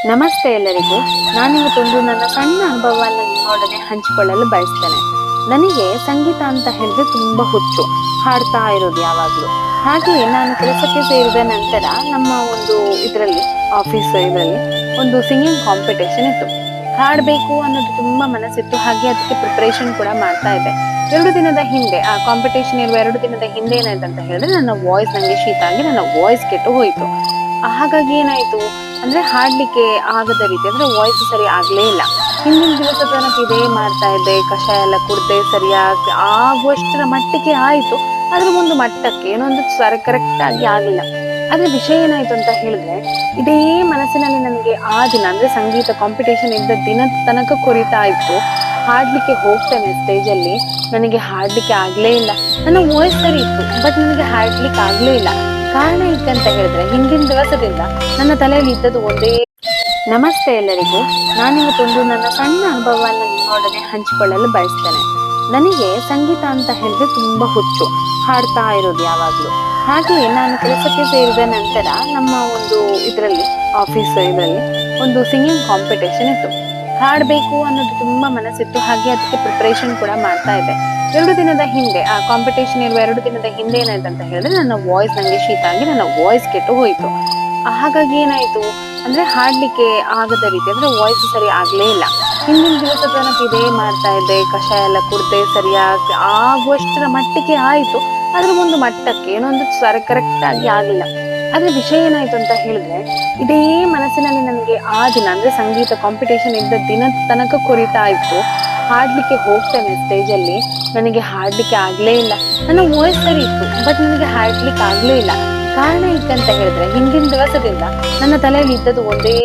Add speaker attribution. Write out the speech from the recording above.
Speaker 1: ನಮಸ್ತೆ ಎಲ್ಲರಿಗೂ. ನಾನಿವತ್ತೊಂದು ನನ್ನ ಸಣ್ಣ ಅನುಭವವನ್ನು ನಿಮ್ಮೊಡನೆ ಹಂಚಿಕೊಳ್ಳಲು ಬಯಸ್ತೇನೆ. ನನಗೆ ಸಂಗೀತ ಅಂತ ಹೇಳಿದ್ರೆ ತುಂಬಾ ಹುಚ್ಚು, ಹಾಡ್ತಾ ಇರೋದು ಯಾವಾಗ್ಲೂ. ಹಾಗೆಯೇ ನಾನು ಕೆಲಸಕ್ಕೆ ಸೇರಿದ ನಂತರ ನಮ್ಮ ಒಂದು ಇದರಲ್ಲಿ ಇದರಲ್ಲಿ ಒಂದು ಸಿಂಗಿಂಗ್ ಕಾಂಪಿಟೇಷನ್ ಇತ್ತು. ಹಾಡಬೇಕು ಅನ್ನೋದು ತುಂಬಾ ಮನಸ್ಸಿತ್ತು. ಹಾಗೆ ಅದಕ್ಕೆ ಪ್ರಿಪರೇಷನ್ ಕೂಡ ಮಾಡ್ತಾ ಇದ್ದೆ. 2 ದಿನದ ಹಿಂದೆ ಆ ಕಾಂಪಿಟೇಷನ್ ಇರುವ 2 ದಿನದ ಹಿಂದೆ ಏನಾಯ್ತು ಅಂತ ಹೇಳಿದ್ರೆ, ನನ್ನ ವಾಯ್ಸ್ ನಂಗೆ ಶೀತ ಆಗಿ ನನ್ನ ವಾಯ್ಸ್ ಕೆಟ್ಟು ಹೋಯಿತು. ಹಾಗಾಗಿ ಏನಾಯ್ತು ಅಂದ್ರೆ ಹಾಡ್ಲಿಕ್ಕೆ ಆಗದ ರೀತಿ, ಅಂದ್ರೆ ವಾಯ್ಸ್ ಸರಿ ಆಗ್ಲೇ ಇಲ್ಲ. ಹಿಂದಿನ ದಿವಸ ತನಕ ಇದೇ ಮಾಡ್ತಾ ಇದ್ದೆ, ಕಷಾಯ ಎಲ್ಲ ಕುಡ್ದೆ ಸರಿಯಾಗಿ ಆಗುವಷ್ಟರ ಮಟ್ಟಿಗೆ ಆಯ್ತು. ಅದ್ರ ಒಂದು ಮಟ್ಟಕ್ಕೆ ಏನೊಂದು ಸ್ವರ ಕರೆಕ್ಟ್ ಆಗಿ ಆಗಿಲ್ಲ. ಆದ್ರೆ ವಿಷಯ ಏನಾಯ್ತು ಅಂತ ಹೇಳಿದ್ರೆ, ಇದೇ ಮನಸ್ಸಿನಲ್ಲಿ ನನಗೆ ಆ ದಿನ ಅಂದ್ರೆ ಸಂಗೀತ ಕಾಂಪಿಟೇಷನ್ ಇದ್ದ ದಿನ ತನಕ ಕೊರಿತಾ ಇತ್ತು. ಹಾಡ್ಲಿಕ್ಕೆ ಹೋಗ್ತೇನೆ ಸ್ಟೇಜ್ ಅಲ್ಲಿ, ನನಗೆ ಹಾಡ್ಲಿಕ್ಕೆ ಆಗ್ಲೇ ಇಲ್ಲ. ನನ್ನ ವಾಯ್ಸ್ ಸರಿ ಇತ್ತು, ಬಟ್ ನನಗೆ ಹಾಡ್ಲಿಕ್ಕೆ ಆಗ್ಲೇ ಇಲ್ಲ. ಕಾರಣ ಅಂತ ಹೇಳಿದ್ರೆ, ಹಿಂದಿನ ದಿವಸದಿಂದ ನನ್ನ ತಲೆಯಲ್ಲಿ ಇದ್ದದ್ದು ಒಂದೇ. ನಮಸ್ತೆ ಎಲ್ಲರಿಗೂ. ನಾನಿವತ್ತೊಂದು ನನ್ನ ಸಣ್ಣ ಅನುಭವವನ್ನು ನಿಮ್ಮೊಡನೆ ಹಂಚಿಕೊಳ್ಳಲು ಬಯಸ್ತೇನೆ. ನನಗೆ ಸಂಗೀತ ಅಂತ ಹೇಳಿದ್ರೆ ತುಂಬಾ ಹುಚ್ಚು, ಹಾಡ್ತಾ ಇರೋದು ಯಾವಾಗ್ಲೂ. ಹಾಗೆಯೇ ನಾನು ಕೆಲಸಕ್ಕೆ ಸೇರಿದ ನಂತರ ನಮ್ಮ ಒಂದು ಇದರಲ್ಲಿ ಇದರಲ್ಲಿ ಒಂದು ಸಿಂಗಿಂಗ್ ಕಾಂಪಿಟೇಷನ್ ಇತ್ತು. ಹಾಡಬೇಕು ಅನ್ನೋದು ತುಂಬಾ ಮನಸ್ಸಿತ್ತು. ಹಾಗೆ ಅದಕ್ಕೆ ಪ್ರಿಪರೇಷನ್ ಕೂಡ ಮಾಡ್ತಾ ಇದ್ದೆ. 2 ದಿನದ ಹಿಂದೆ ಆ ಕಾಂಪಿಟೇಷನ್ ಇರುವ 2 ದಿನದ ಹಿಂದೆ ಏನಾಯ್ತು ಅಂತ ಹೇಳಿದ್ರೆ, ನನ್ನ ವಾಯ್ಸ್ ನಂಗೆ ಶೀತ ಆಗಿ ನನ್ನ ವಾಯ್ಸ್ ಕೆಟ್ಟು ಹೋಯಿತು. ಹಾಗಾಗಿ ಏನಾಯ್ತು ಅಂದ್ರೆ ಹಾಡ್ಲಿಕ್ಕೆ ಆಗದ ರೀತಿ, ಅಂದ್ರೆ ವಾಯ್ಸ್ ಸರಿ ಆಗ್ಲೇ ಇಲ್ಲ. ಹಿಂದಿನ ದಿವಸ ತನಕ ಇದೇ ಮಾಡ್ತಾ ಇದ್ದೆ, ಕಷಾಯ ಎಲ್ಲ ಕುಡ್ದೆ ಸರಿಯಾಗಿ ಆಗುವಷ್ಟರ ಮಟ್ಟಿಗೆ ಆಯ್ತು. ಅದ್ರ ಒಂದು ಮಟ್ಟಕ್ಕೆ ಏನೊಂದು ಸ್ವರ ಕರೆಕ್ಟ್ ಆಗಿ ಆಗಿಲ್ಲ. ಆದ್ರೆ ವಿಷಯ ಏನಾಯ್ತು ಅಂತ ಹೇಳಿದ್ರೆ, ಇದೇ ಮನಸ್ಸಿನಲ್ಲಿ ನನಗೆ ಆ ದಿನ ಅಂದ್ರೆ ಸಂಗೀತ ಕಾಂಪಿಟೇಷನ್ ಇದ್ದ ದಿನ ತನಕ ಕೊರಿತಾ ಇತ್ತು. ಹಾಡ್ಲಿಕ್ಕೆ ಹೋಗ್ತೇನೆ ಸ್ಟೇಜ್ ಅಲ್ಲಿ, ನನಗೆ ಹಾಡ್ಲಿಕ್ಕೆ ಆಗ್ಲೇ ಇಲ್ಲ. ನನ್ನ ವಾಯ್ಸ್ ಸರಿ ಇತ್ತು, ಬಟ್ ನನಗೆ ಹಾಡ್ಲಿಕ್ಕೆ ಆಗ್ಲೇ ಇಲ್ಲ. ಕಾರಣ ಅಂತ ಹೇಳಿದ್ರೆ, ಹಿಂದಿನ ದಿವಸದಿಂದ ನನ್ನ ತಲೆಯಲ್ಲಿ ಇದ್ದದ್ದು ಒಂದೇ.